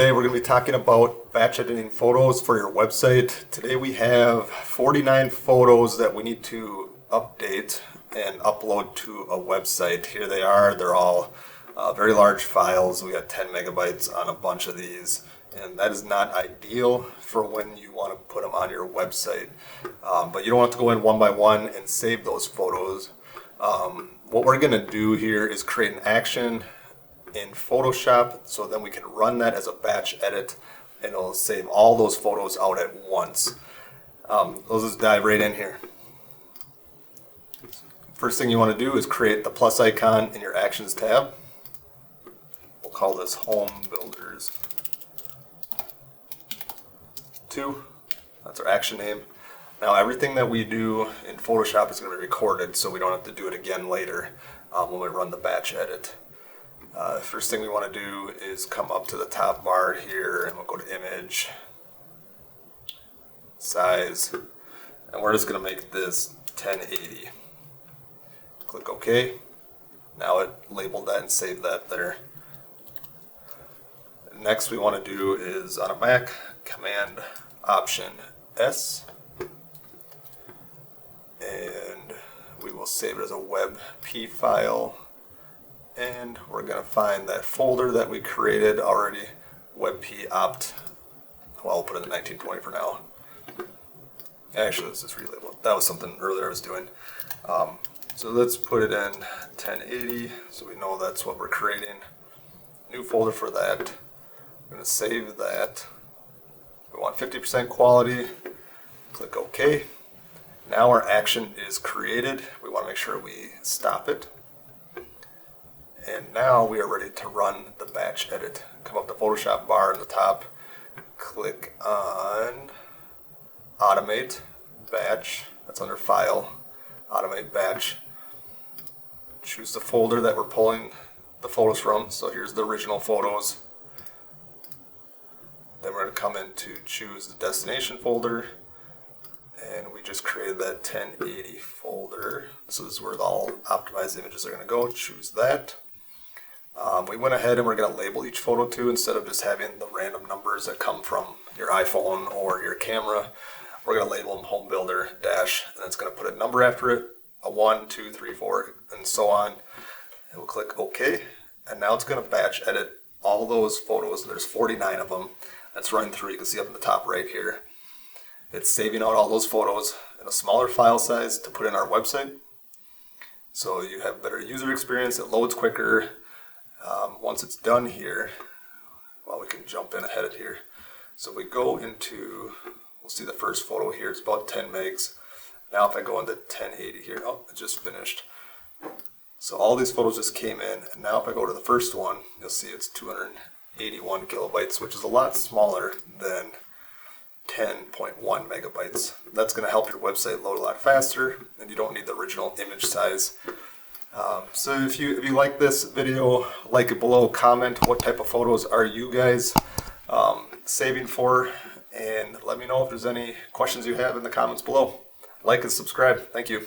Today we're going to be talking about batch editing photos for your website. Today we have 49 photos that we need to update and upload to a website. Here they are. They're all very large files. We got 10 megabytes on a bunch of these, and that is not ideal for when you want to put them on your website. But you don't have to go in one by one and save those photos. What we're going to do here is create an action in Photoshop, so then we can run that as a batch edit and it'll save all those photos out at once. Let's just dive right in here. First thing you want to do is create the plus icon in your Actions tab. We'll call this Home Builders 2. That's our action name. Now everything that we do in Photoshop is going to be recorded, so we don't have to do it again later when we run the batch edit. First thing we want to do is come up to the top bar here and we'll go to Image, Size, and we're just going to make this 1080. Click OK. Now it labeled that and saved that there. Next we want to do is on a Mac, Command Option S, and we will save it as a WebP file. And we're going to find that folder that we created already, WebP opt. Well, I'll put it in 1920 for now. Actually, let's just relabel it. That was something earlier I was doing. So let's put it in 1080 so we know that's what we're creating. New folder for that. I'm going to save that. We want 50% quality. Click OK. Now our action is created. We want to make sure we stop it. And now we are ready to run the batch edit. Come up to Photoshop bar in the top, click on Automate Batch. That's under File, Automate Batch. Choose the folder that we're pulling the photos from. So here's the original photos. Then we're going to come in to choose the destination folder. And we just created that 1080 folder. So this is where all optimized images are going to go. Choose that. We went ahead and we're going to label each photo too, instead of just having the random numbers that come from your iPhone or your camera. We're going to label them Home Builder Dash, and it's going to put a number after it, a 1, 2, 3, 4, and so on. And we'll click OK, and now it's going to batch edit all those photos. There's 49 of them. That's running through. You can see up in the top right here. It's saving out all those photos in a smaller file size to put in our website. So you have better user experience, it loads quicker. Once it's done here, well, we can jump in ahead of here. So we go into, we'll see the first photo here, it's about 10 megs. Now if I go into 1080 here, oh, it just finished. So all these photos just came in, and now if I go to the first one, you'll see it's 281 kilobytes, which is a lot smaller than 10.1 megabytes. That's going to help your website load a lot faster, and you don't need the original image size. So if you like this video, like it below, comment what type of photos are you guys saving for, and let me know if there's any questions you have in the comments below. Like and subscribe. Thank you.